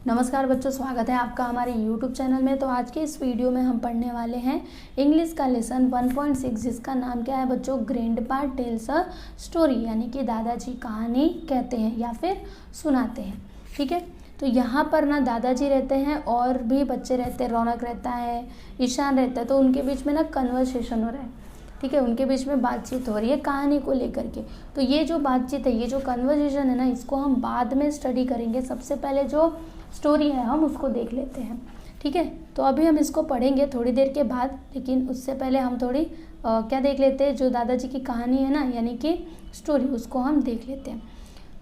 नमस्कार बच्चों, स्वागत है आपका हमारे YouTube चैनल में। तो आज के इस वीडियो में हम पढ़ने वाले हैं इंग्लिश का लेसन 1.6 जिसका नाम क्या है बच्चों, ग्रैंडपा टेल्स अ स्टोरी, यानी कि दादाजी कहानी कहते हैं या फिर सुनाते हैं। ठीक है, तो यहाँ पर ना दादाजी रहते हैं और भी बच्चे रहते हैं, रौनक रहता है, ईशान रहता है। तो उनके बीच में ना कन्वर्सेशन हो रहा है। ठीक है, उनके बीच में बातचीत हो रही है कहानी को लेकर के। तो ये जो बातचीत है, ये जो कन्वर्सेशन है ना, इसको हम बाद में स्टडी करेंगे। सबसे पहले जो स्टोरी है हम उसको देख लेते हैं। ठीक है, तो अभी हम इसको पढ़ेंगे थोड़ी देर के बाद, लेकिन उससे पहले हम थोड़ी क्या देख लेते हैं, जो दादाजी की कहानी है ना, यानी कि स्टोरी, उसको हम देख लेते हैं।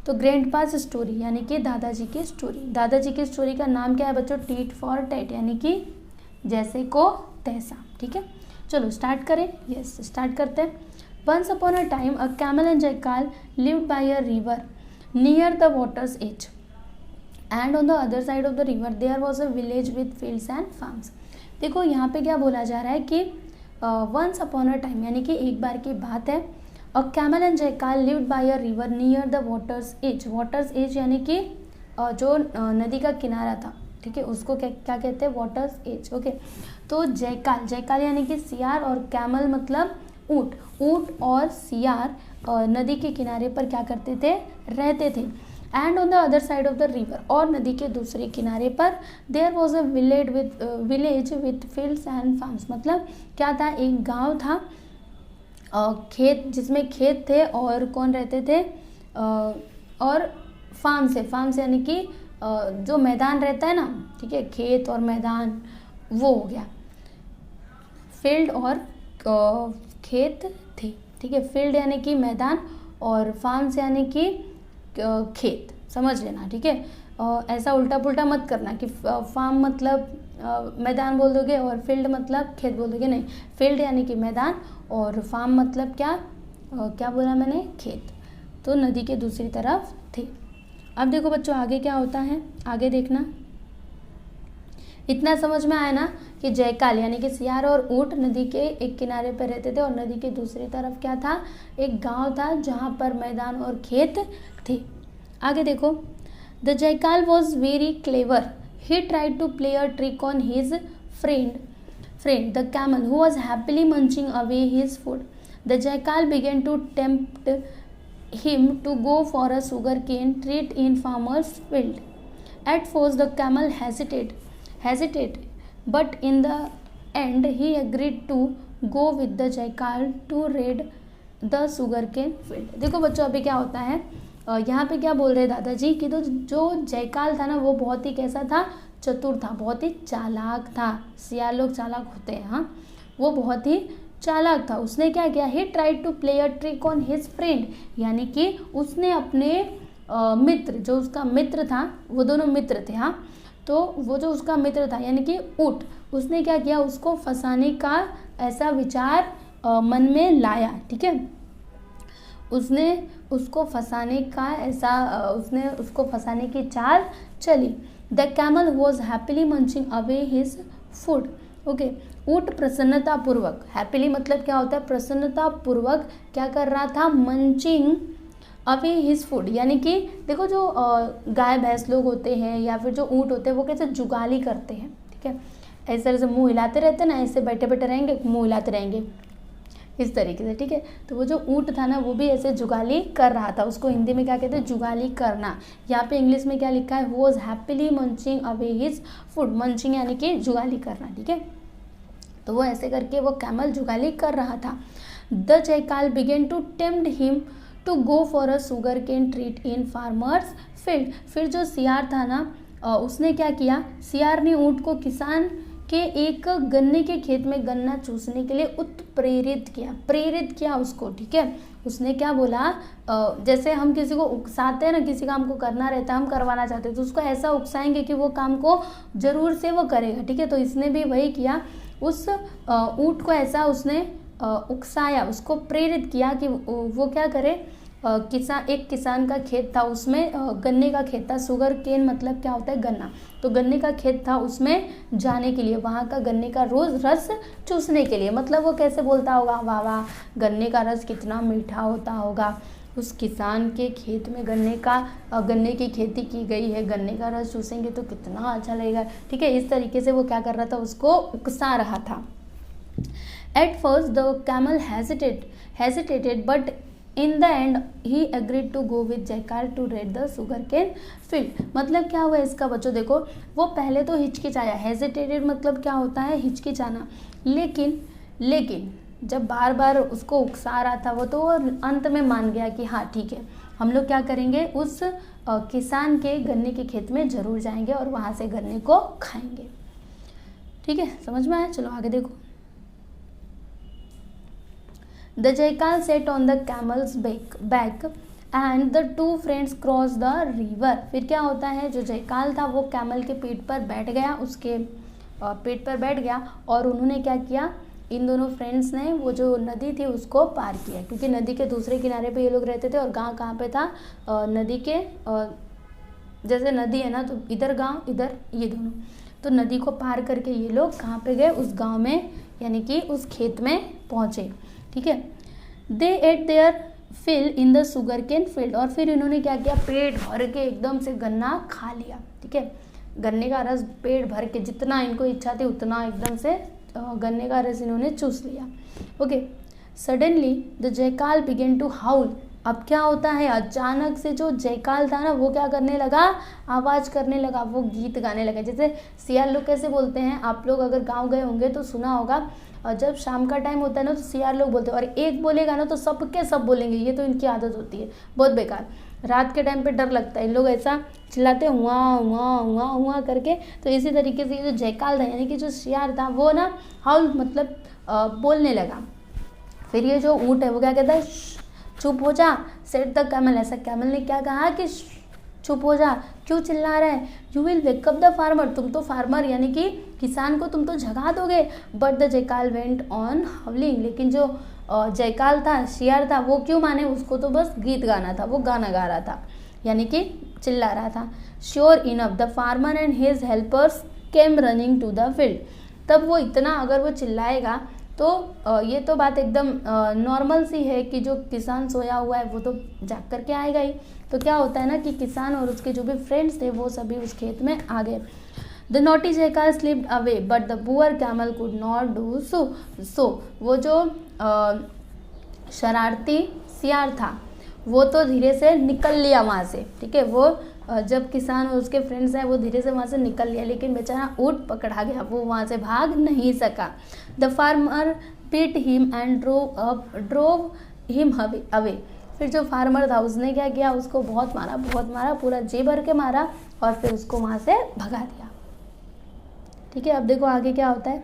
तो ग्रैंडपास स्टोरी यानी कि दादाजी की स्टोरी। दादाजी की स्टोरी का नाम क्या है बच्चों, टीट फॉर टैट, यानी कि जैसे को तैसा। ठीक है, चलो स्टार्ट करें। यस, स्टार्ट करते हैं। Once upon a time a camel and jackal lived by a river near the waters edge, and on the other side of the river there was a village with fields and farms. देखो यहाँ पे क्या बोला जा रहा है कि once upon a time यानी कि एक बार की बात है, a camel and jackal lived by a river near the waters edge. Waters edge यानी कि जो नदी का किनारा था। ठीक है, उसको क्या कहते हैं, वाटर्स एज। ओके, तो जैकाल, जैकाल यानी कि सियार, और कैमल मतलब ऊँट। ऊँट और सियार नदी के किनारे पर क्या करते थे, रहते थे। And on the other side of the river, और नदी के दूसरे किनारे पर there was a village with fields and farms. मतलब क्या था, एक गांव था, खेत, जिसमें खेत थे और कौन रहते थे, और फार्म्स यानी कि जो मैदान रहता है ना। ठीक है, खेत और मैदान वो हो गया, फील्ड और खेत थे। ठीक है, फील्ड यानी कि मैदान और फार्म्स यानी कि खेत, समझ लेना। ठीक है, ऐसा उल्टा पुल्टा मत करना कि फार्म मतलब मैदान बोल दोगे और फील्ड मतलब खेत बोल दोगे। नहीं, फील्ड यानी कि मैदान और फार्म मतलब क्या बोला मैंने, खेत। तो नदी के दूसरी तरफ थे। अब देखो बच्चों आगे क्या होता है, आगे देखना। इतना समझ में आया ना कि जैकाल यानी कि सियार और ऊँट नदी के एक किनारे पर रहते थे और नदी के दूसरी तरफ क्या था, एक गांव था जहां पर मैदान और खेत थे। आगे देखो, the jackal was very clever, he tried to play a trick on his friend the camel who was happily munching away his food. The jackal began to tempt him to go for a sugarcane treat in farmer's field. At first the camel hesitated, but in the end he agreed to go with the jackal to raid the sugarcane field. देखो बच्चों अभी क्या होता है, यहाँ पे क्या बोल रहे हैं दादाजी कि तो जो जयकाल था ना, वो बहुत ही कैसा था, चतुर था, बहुत ही चालाक था। सियार लोग चालाक होते हैं, हाँ, वो बहुत ही चालाक था। उसने क्या किया, he tried to play a trick on his friend, यानी कि उसने अपने मित्र, जो उसका मित्र था, वो दोनों मित्र थे, हाँ, तो वो जो उसका मित्र था यानी कि ऊँट, उसने क्या किया, उसको फंसाने का ऐसा विचार मन में लाया। ठीक है, उसने उसको फंसाने की चाल चली। The camel was happily munching away his food. Okay, ऊँट प्रसन्नतापूर्वक, हैप्पीली मतलब क्या होता है, प्रसन्नतापूर्वक क्या कर रहा था, मंचिंग अवे हिज फूड, यानी कि देखो जो गाय भैंस लोग होते हैं या फिर जो ऊँट होते हैं वो कैसे जुगाली करते हैं। ठीक है, ऐसे ऐसे मुंह हिलाते रहते हैं ना, ऐसे बैठे बैठे रहेंगे, मुंह हिलाते रहेंगे इस तरीके से। ठीक है, तो वो जो ऊँट था ना, वो भी ऐसे जुगाली कर रहा था। उसको हिंदी में क्या कहते हैं, जुगाली करना। यहाँ पे इंग्लिश में क्या लिखा है, was happily munching away his food. Munching यानी कि जुगाली करना। ठीक है, तो वो ऐसे करके वो कैमल जुगाली कर रहा था। The jackal began to tempt him to go for a sugar cane treat in farmers field. फिर जो सियार था ना, उसने क्या किया, सियार ने ऊँट को किसान के एक गन्ने के खेत में गन्ना चूसने के लिए प्रेरित किया उसको। ठीक है, उसने क्या बोला, जैसे हम किसी को उकसाते हैं ना, किसी काम को करना रहता है, हम करवाना चाहते हैं, तो उसको ऐसा उकसाएंगे कि वो काम को जरूर से वो करेगा। ठीक है, तो इसने भी वही किया, उस ऊँट को ऐसा उसने उकसाया, उसको प्रेरित किया कि वो क्या करे। एक किसान का खेत था, उसमें गन्ने का खेत था। सुगर केन मतलब क्या होता है, गन्ना। तो गन्ने का खेत था, उसमें जाने के लिए, वहाँ का गन्ने का रोज रस चूसने के लिए। मतलब वो कैसे बोलता होगा, वाह वाह, गन्ने का रस कितना मीठा होता होगा, उस किसान के खेत में गन्ने की खेती की गई है, गन्ने का रस चूसेंगे तो कितना अच्छा लगेगा। ठीक है, इस तरीके से वो क्या कर रहा था, उसको उकसा रहा था। At first the camel hesitated but in the end he agreed to go with जयकाल to raid the sugarcane field। मतलब क्या हुआ इसका बच्चों, देखो वो पहले तो हिचकिचाया, hesitated मतलब क्या होता है, हिचकिचाना, लेकिन जब बार बार उसको उकसा रहा था वो, तो अंत में मान गया कि हाँ ठीक है, हम लोग क्या करेंगे, उस किसान के गन्ने के खेत में जरूर जाएंगे और वहाँ से गन्ने को खाएंगे। ठीक है, समझ में आया, चलो आगे देखो। The jackal sat on the camel's back and the two friends crossed the river। फिर क्या होता है, जो जयकाल था वो कैमल के पीठ पर बैठ गया, उसके पीठ पर बैठ गया और उन्होंने क्या किया, इन दोनों फ्रेंड्स ने वो जो नदी थी उसको पार किया, क्योंकि नदी के दूसरे किनारे पे ये लोग रहते थे और गांव कहाँ पे था, नदी के जैसे नदी है ना, तो इधर गांव इधर ये दोनों, तो नदी को पार करके ये लोग कहाँ पे गए, उस गांव में, यानी कि उस खेत में पहुँचे। ठीक है, they ate their fill in the sugar cane field. और फिर इन्होंने क्या किया, पेट भर के एकदम से गन्ना खा लिया। ठीक है, गन्ने का रस पेट भर के, जितना इनको इच्छा थी उतना एकदम से गन्ने का रस इन्होंने चूस लिया। Okay, suddenly the jackal began to howl. अब क्या होता है, अचानक से जो जयकाल था ना वो क्या करने लगा, आवाज़ करने लगा, वो गीत गाने लगा। जैसे सियार लोग कैसे बोलते हैं, आप लोग अगर गांव गए होंगे तो सुना होगा, और जब शाम का टाइम होता है ना तो सियार लोग बोलते हैं, और एक बोलेगा ना तो सबके सब बोलेंगे, ये तो इनकी आदत होती है, बहुत बेकार। रात के टाइम पे डर लगता है, इन लोग ऐसा चिल्लाते हैं हुआ हुआ हुआ हुआ करके। तो इसी तरीके से ये जो जयकाल था, यानी कि जो सियार था, वो ना हाउल मतलब बोलने लगा। फिर ये जो ऊँट है वो क्या कहता है, चुप हो जा, सेट द कैमल। ऐसा कैमल ने क्या कहा कि चुप हो जा, क्यों चिल्ला रहा है, you will wake up the farmer, तुम तो फार्मर यानी कि किसान को तुम तो जगा दोगे। But the jackal went on howling, लेकिन जो जयकाल था, शियार था, वो क्यों माने, उसको तो बस गीत गाना था, वो गाना गा रहा था, यानी कि चिल्ला रहा था। Sure enough the farmer and his helpers came running to the field. तब वो इतना अगर वो चिल्लाएगा तो ये तो बात एकदम नॉर्मल सी है कि जो किसान सोया हुआ है वो तो जाग करके आएगा ही। तो क्या होता है ना कि किसान और उसके जो भी फ्रेंड्स थे वो सभी उस खेत में आ गए। The naughty jackal slipped away but the poor camel could not do so. वो जो शरारती सियार था वो तो धीरे से निकल लिया वहाँ से। ठीक है, वो जब किसान और उसके फ्रेंड्स हैं वो धीरे से वहाँ से निकल लिया, लेकिन बेचारा ऊँट पकड़ा गया, वो वहाँ से भाग नहीं सका। The farmer beat him and drove him away. फिर जो फार्मर था उसने क्या किया, उसको बहुत मारा, पूरा जी भर के मारा और फिर उसको वहाँ से भगा दिया। ठीक है, अब देखो आगे क्या होता है।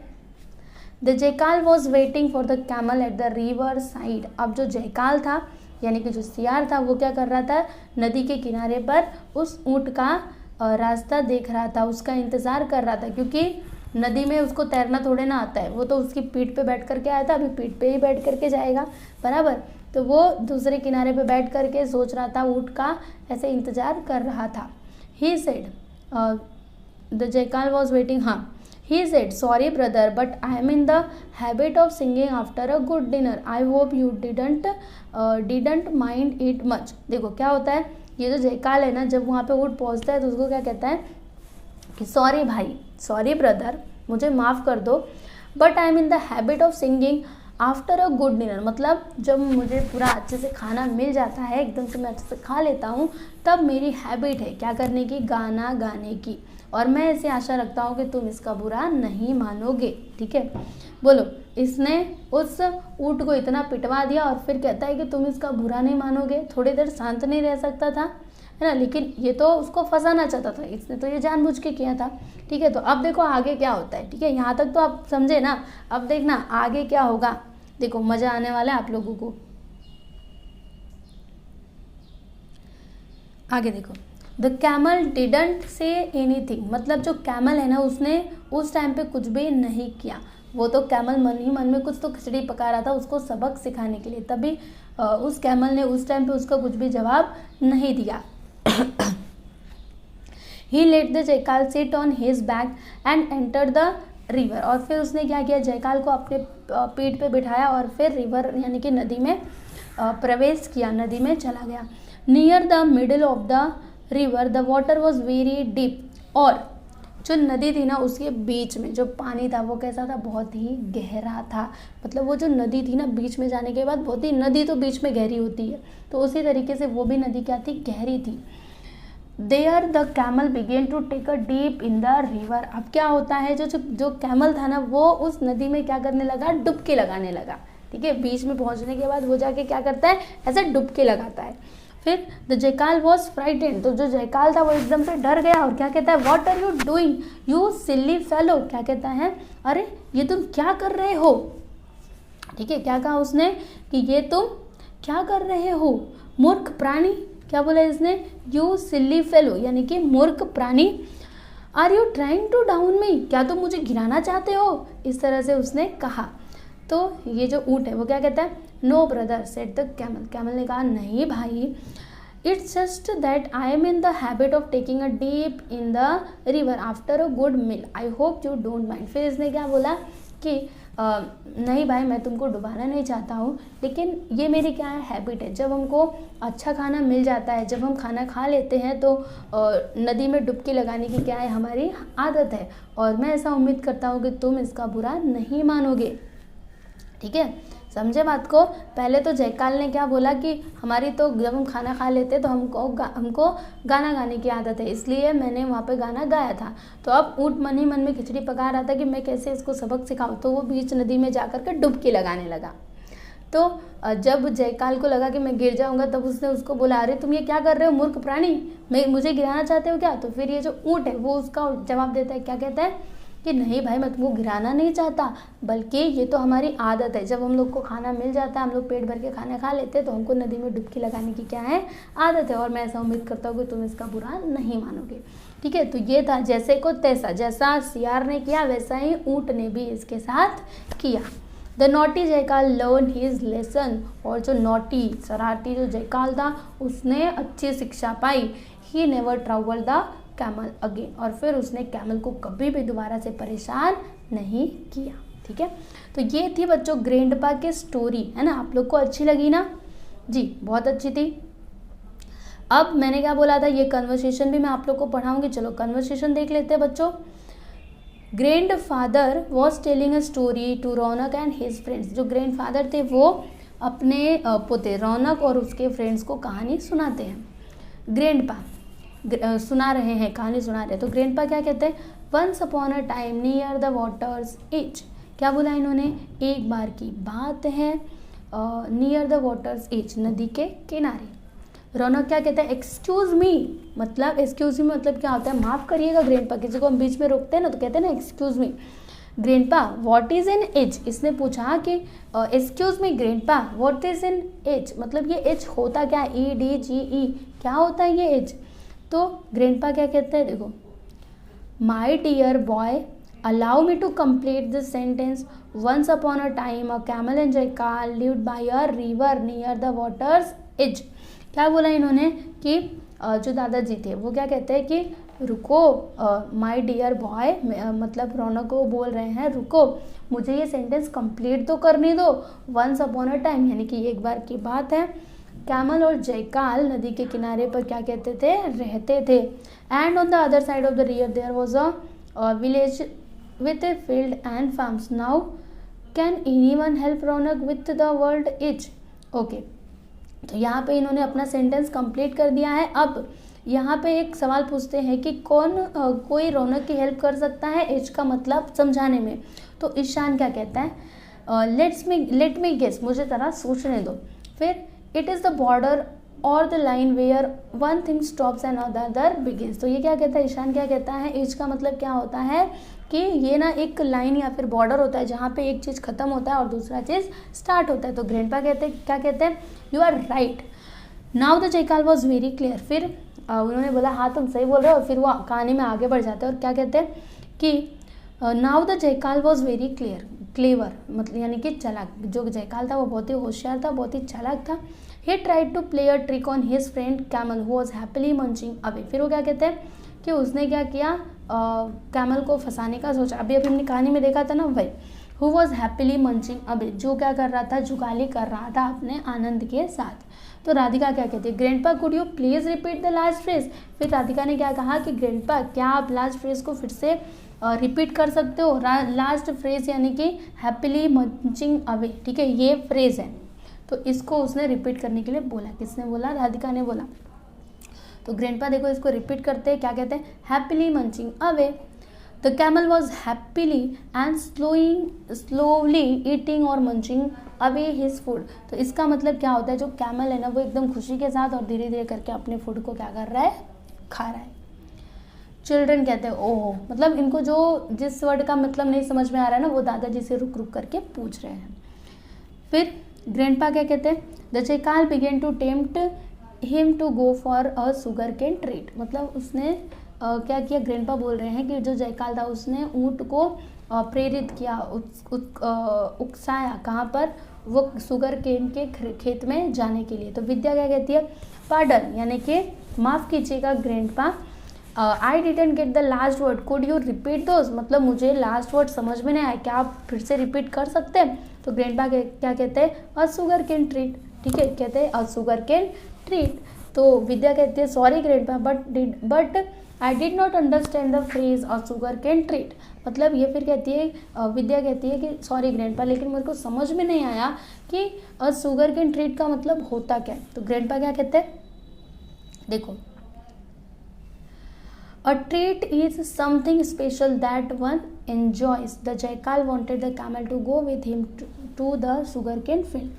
The jackal was waiting for the camel at the riverside. अब जो जयकाल था यानी कि जो सियार था वो क्या कर रहा था, नदी के किनारे पर उस ऊँट का रास्ता देख रहा था, उसका इंतज़ार कर रहा था, क्योंकि नदी में उसको तैरना थोड़े ना आता है, वो तो उसकी पीठ पे बैठ करके आया था, अभी पीठ पे ही बैठ करके जाएगा, बराबर। तो वो दूसरे किनारे पे बैठ करके सोच रहा था, ऊँट का ऐसे इंतज़ार कर रहा था। He said the jackal was waiting, हाँ, he said sorry brother but I am in the habit of singing after a good dinner, I hope you didn't mind it much। देखो क्या होता है, ये जो जयकाल है ना, जब वहाँ पे ऊँट पहुँचता है तो उसको क्या कहता है कि सॉरी भाई, सॉरी ब्रदर, मुझे माफ़ कर दो, but I am in the habit of singing after a good dinner. मतलब जब मुझे पूरा अच्छे से खाना मिल जाता है, एकदम से मैं अच्छे से खा लेता हूँ, तब मेरी हैबिट है क्या करने की, गाना गाने की, और मैं ऐसे आशा रखता हूँ कि तुम इसका बुरा नहीं मानोगे। ठीक है, बोलो, इसने उस ऊँट को इतना पिटवा दिया और फिर कहता है कि तुम इसका बुरा नहीं मानोगे, थोड़ी देर शांत नहीं रह सकता था, है ना। लेकिन ये तो उसको फंसाना चाहता था, इसने तो ये जानबूझ के किया था। ठीक है, तो अब देखो आगे क्या होता है। ठीक है, यहाँ तक तो आप समझे ना, अब देखना आगे क्या होगा, देखो मज़ा आने वाला है आप लोगों को। आगे देखो, the camel didn't say anything. मतलब जो कैमल है ना, उसने उस टाइम पे कुछ भी नहीं किया, वो तो कैमल मन ही मन में कुछ तो खिचड़ी पका रहा था उसको सबक सिखाने के लिए, तभी उस कैमल ने उस टाइम पे उसका कुछ भी जवाब नहीं दिया। He let the jackal sit on his back and enter the river. और फिर उसने क्या किया, जयकाल को अपने पीठ पे बिठाया और फिर रिवर यानी कि नदी में प्रवेश किया, नदी में चला गया। Near the middle of the river the water was very deep, और जो नदी थी ना उसके बीच में जो पानी था वो कैसा था, बहुत ही गहरा था। मतलब वो जो नदी थी ना बीच में जाने के बाद बहुत ही, नदी तो बीच में गहरी होती है, तो उसी तरीके से वो भी नदी क्या थी, गहरी थी। There the camel began to take a deep in the river. अब क्या होता है, जो कैमल था ना वो उस नदी में क्या करने लगा, डुबकी लगाने लगा। ठीक है, बीच में पहुंचने के बाद वो जाके क्या करता है, ऐसे डुबकी लगाता है। फिर द जयकाल वॉज फ्राइटेंड, तो जो जयकाल था वो एकदम से डर गया और क्या कहता है, what are you doing you silly fellow. क्या कहता है, अरे ये तुम क्या कर रहे हो। ठीक है, क्या कहा उसने कि ये तुम क्या कर रहे हो, मूर्ख प्राणी। क्या बोला इसने, यू सिली फेलो, यानी कि मूर्ख प्राणी। Are you trying to drown me, क्या तुम मुझे गिराना चाहते हो, इस तरह से उसने कहा। तो ये जो ऊँट है वो क्या कहता है, no brother said the camel. Camel ने कहा, नहीं भाई, it's just that I am in the habit of taking a deep in the river after a good meal, I hope you don't mind. फिर इसने क्या बोला कि नहीं भाई, मैं तुमको डुबाना नहीं चाहता हूँ, लेकिन ये मेरी क्या है, हैबिट है। जब हमको अच्छा खाना मिल जाता है, जब हम खाना खा लेते हैं तो नदी में डुबकी लगाने की क्या है, हमारी आदत है, और मैं ऐसा उम्मीद करता हूँ कि तुम इसका बुरा नहीं मानोगे। ठीक है, समझे बात को। पहले तो जयकाल ने क्या बोला कि हमारी तो जब हम खाना खा लेते तो हमको गाना गाने की आदत है, इसलिए मैंने वहाँ पे गाना गाया था। तो अब ऊँट मन ही मन में खिचड़ी पका रहा था कि मैं कैसे इसको सबक सिखाऊं, तो वो बीच नदी में जाकर के डुबकी लगाने लगा। तो जब जयकाल को लगा कि मैं गिर जाऊंगा, तब उसने उसको बोला, अरे तुम ये क्या कर रहे हो मूर्ख प्राणी, मुझे गिराना चाहते हो क्या। तो फिर ये जो ऊँट है वो उसका जवाब देता है, क्या कहता है कि नहीं भाई, मैं तुमको गिराना नहीं चाहता, बल्कि ये तो हमारी आदत है। जब हम लोग को खाना मिल जाता है, हम लोग पेट भर के खाना खा लेते हैं, तो हमको नदी में डुबकी लगाने की क्या है, आदत है, और मैं ऐसा उम्मीद करता हूँ कि तुम इसका बुरा नहीं मानोगे। ठीक है, तो ये था जैसे को तैसा, जैसा सियार ने किया वैसा ही ऊँट ने भी इसके साथ किया। The naughty jackal learn his lesson, और जो नॉटी शरारती जो जयकाल था उसने अच्छी शिक्षा पाई। He never trouble the camel again, और फिर उसने कैमल को कभी भी दोबारा से परेशान नहीं किया। ठीक है, तो ये थी बच्चों ग्रैंडपा की स्टोरी, है ना। आप लोग को अच्छी लगी ना जी, बहुत अच्छी थी। अब मैंने क्या बोला था, ये कन्वर्सेशन भी मैं आप लोग को पढ़ाऊंगी। चलो कन्वर्सेशन देख लेते हैं बच्चों। Grandfather was telling a story to Raunak and his friends. जो ग्रैंडफादर थे वो अपने पोते रौनक और उसके फ्रेंड्स को कहानी सुनाते हैं। ग्रैंडपा सुना रहे हैं, कहानी सुना रहे हैं। तो ग्रैंडपा क्या कहते हैं, once upon a time near the waters edge. क्या बोला इन्होंने, एक बार की बात है नियर द वाटर्स एज, नदी के किनारे। रौनक क्या कहता है, एक्सक्यूज मी, मतलब एक्सक्यूज मी मतलब क्या होता है, माफ़ करिएगा ग्रैंडपा। किसी को हम बीच में रोकते हैं ना तो कहते हैं ना excuse me. Grandpa what is an edge, इसने पूछा कि excuse me grandpa what is an edge, मतलब ये एज होता क्या है, EDGE, क्या होता है ये एज। तो ग्रैंडपा क्या कहते हैं, देखो, my dear boy allow me to complete this sentence. Once upon a time a camel and jackal lived by a river near the waters edge. क्या बोला इन्होंने कि जो दादाजी थे वो क्या कहते हैं कि रुको, माई डियर बॉय, मतलब रौनक को बोल रहे हैं रुको, मुझे ये सेंटेंस कंप्लीट तो करने दो। वंस अपॉन अ टाइम यानी कि एक बार की बात है, कैमल और जयकाल नदी के किनारे पर क्या कहते थे, रहते थे। And on the other side of the river there was a village with a field and farms. Now can anyone help Raunak with the word edge. Okay, तो यहाँ पे इन्होंने अपना सेंटेंस कंप्लीट कर दिया है। अब यहाँ पे एक सवाल पूछते हैं कि कोई रौनक की हेल्प कर सकता है एज का मतलब समझाने में। तो ईशान क्या कहता है, लेट मी गेस, मुझे जरा सोचने दो। फिर इट इज़ द बॉर्डर और the line where one thing stops and other begins. तो ये क्या कहता है, ईशान क्या कहता है, एज का मतलब क्या होता है कि ये ना एक लाइन या फिर बॉर्डर होता है जहाँ पे एक चीज़ खत्म होता है और दूसरा चीज़ स्टार्ट होता है। तो ग्रैंडपा कहते हैं, क्या कहते हैं, you are right. Now the jackal was very clear. फिर उन्होंने बोला हाँ तुम सही बोल रहे हो, और फिर वो कहानी में आगे बढ़ जाते हैं और क्या कहते हैं कि now the jackal was very clever, मतलब यानी कि चालाक। जो जयकाल था वो बहुत ही होशियार था, बहुत ही चालाक था। He tried to play a trick on his friend camel who was happily munching away. फिर वो क्या कहते हैं कि उसने क्या किया, कैमल को फंसाने का सोचा। अभी हमने कहानी में देखा था ना, वही who was happily munching away, जो क्या कर रहा था, जुगाली कर रहा था अपने आनंद के साथ। तो राधिका क्या कहती है, grandpa could you please repeat the last phrase. फिर राधिका ने क्या कहा कि ग्रैंडपा क्या आप लास्ट फ्रेज को फिर से रिपीट कर सकते हो। लास्ट फ्रेज यानी कि हैप्पीली मंचिंग अवे, ठीक है, ये फ्रेज है, तो इसको उसने रिपीट करने के लिए बोला। किसने बोला, राधिका ने बोला। तो ग्रैंडपा देखो इसको रिपीट करते हैं, क्या कहते हैं, happily munching away the camel was happily and slowly eating और मंचिंग अवे हिज फूड। तो इसका मतलब क्या होता है, जो कैमल है ना वो एकदम खुशी के साथ और धीरे धीरे करके अपने फूड को क्या कर रहा है, खा रहा है। चिल्ड्रन कहते हैं ओह, मतलब इनको जो जिस वर्ड का मतलब नहीं समझ में आ रहा है ना, वो दादाजी से रुक रुक करके पूछ रहे हैं। फिर ग्रैंडपा क्या कहते हैं, the jackal began to tempt him to go for a sugar cane treat. मतलब उसने क्या किया, ग्रैंडपा बोल रहे हैं कि जो जयकाल था उसने ऊँट को प्रेरित किया, उकसाया, कहाँ पर, वो शुगर केन के खेत में जाने के लिए। तो विद्या क्या कहती है, पार्डन यानी कि माफ़ कीजिएगा grandpa, I didn't get the last word, could you repeat those. मतलब मुझे लास्ट वर्ड समझ में नहीं आया, क्या आप फिर से रिपीट कर सकते हैं। तो ग्रैंडपा क्या कहते हैं, अ शुगर केन ट्रीट, ठीक है, कहते हैं अ शुगर केन ट्रीट। तो विद्या कहती है sorry grandpa but I did not understand the phrase a sugar cane treat. मतलब ये फिर कहती है, विद्या कहती है कि सॉरी ग्रैंडपा, लेकिन मेरे को समझ में नहीं आया कि अ शुगर केन ट्रीट का मतलब होता क्या है। तो ग्रैंडपा क्या कहते हैं, देखो, A treat is something special that one enjoys. The jackal wanted the camel to go with him to the sugarcane field.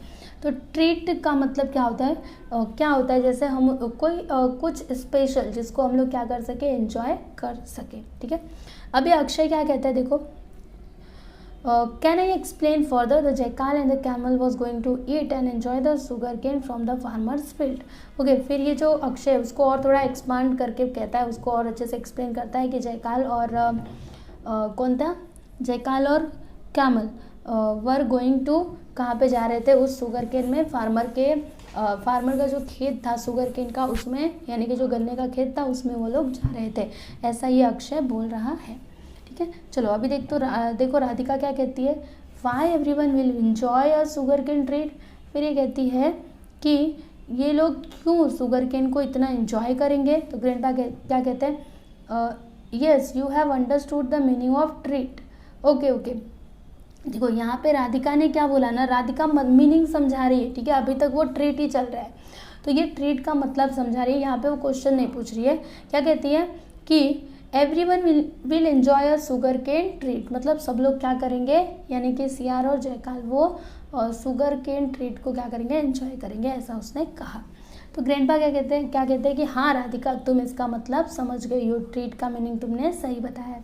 तो ट्रीट का मतलब क्या होता है, क्या होता है, जैसे हम कोई कुछ स्पेशल जिसको हम लोग क्या कर सके, एंजॉय कर सके, ठीक है। अभी अक्षय क्या कहता है, देखो, can I explain further, the jackal and the camel was going to eat and enjoy the sugar cane from the farmers field. Okay, फिर ये जो अक्षय उसको और थोड़ा एक्सपांड करके कहता है, उसको और अच्छे से एक्सप्लेन करता है कि जयकाल और कौन था, जयकाल और कैमल वर गोइंग टू, कहाँ पे जा रहे थे, उस शुगर केन में, फार्मर का जो खेत था शुगर केन का, उसमें, यानी कि जो गन्ने का खेत था उसमें वो लोग जा रहे थे, ऐसा ये अक्षय बोल रहा है, ठीक है। चलो अभी देखो राधिका क्या कहती है, why everyone will enjoy a sugar cane treat. फिर ये कहती है कि ये लोग क्यों शुगर केन को इतना एंजॉय करेंगे। तो ग्रैंडपा क्या कहते हैं, yes you have understood the meaning of treat. Okay, देखो यहाँ पे राधिका ने क्या बोला ना, राधिका मीनिंग समझा रही है, ठीक है, अभी तक वो ट्रीट ही चल रहा है, तो ये ट्रीट का मतलब समझा रही है, यहाँ पे वो क्वेश्चन नहीं पूछ रही है। क्या कहती है कि everyone will enjoy a sugar cane treat, मतलब सब लोग क्या करेंगे, यानी कि सियार और जयकाल वो शुगर केन ट्रीट को क्या करेंगे, एंजॉय करेंगे, ऐसा उसने कहा। तो ग्रैंडपा क्या कहते हैं कि हाँ राधिका, तुम इसका मतलब समझ गई हो, ट्रीट का मीनिंग तुमने सही बताया।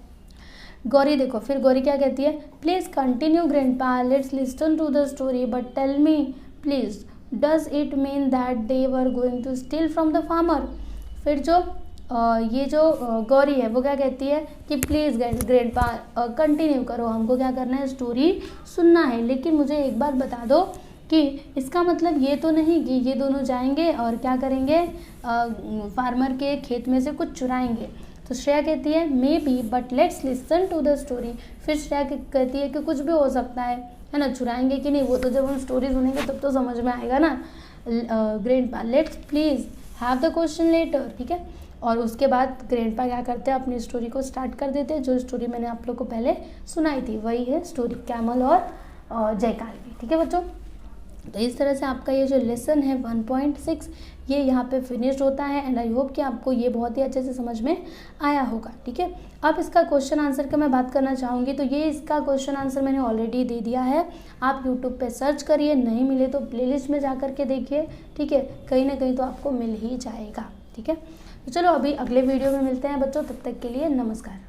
गौरी देखो, फिर गौरी क्या कहती है, please continue grandpa, let's listen to the story, but tell me please, does it mean that they were going to steal from the farmer. फिर जो ये जो गौरी है वो क्या कहती है कि प्लीज़ ग्रैंडपा कंटिन्यू करो, हमको क्या करना है, स्टोरी सुनना है, लेकिन मुझे एक बात बता दो कि इसका मतलब ये तो नहीं कि ये दोनों जाएंगे और क्या करेंगे, फार्मर के खेत में से कुछ चुराएंगे। तो श्रेया कहती है maybe but let's listen to the story. फिर श्रेया कहती है कि कुछ भी हो सकता है ना, चुराएंगे कि नहीं वो तो जब हम स्टोरी सुनेंगे तब तो समझ में आएगा ना। Grandpa let's please have the question later, ठीक है। और उसके बाद ग्रैंडपा क्या करते हैं, अपनी स्टोरी को स्टार्ट कर देते हैं। जो स्टोरी मैंने आप लोग को पहले सुनाई थी वही है स्टोरी कैमल और जयकाल की, ठीक है बच्चों। तो इस तरह से आपका ये जो लेसन है 1.6 ये यहाँ पे फिनिश्ड होता है एंड आई होप कि आपको ये बहुत ही अच्छे से समझ में आया होगा, ठीक है। अब इसका क्वेश्चन आंसर का मैं बात करना चाहूँगी, तो ये इसका क्वेश्चन आंसर मैंने ऑलरेडी दे दिया है, आप यूट्यूब पे सर्च करिए, नहीं मिले तो प्लेलिस्ट में जा कर के देखिए, ठीक है, कहीं ना कहीं तो आपको मिल ही जाएगा, ठीक है। तो चलो अभी अगले वीडियो में मिलते हैं बच्चों, तब तक के लिए नमस्कार।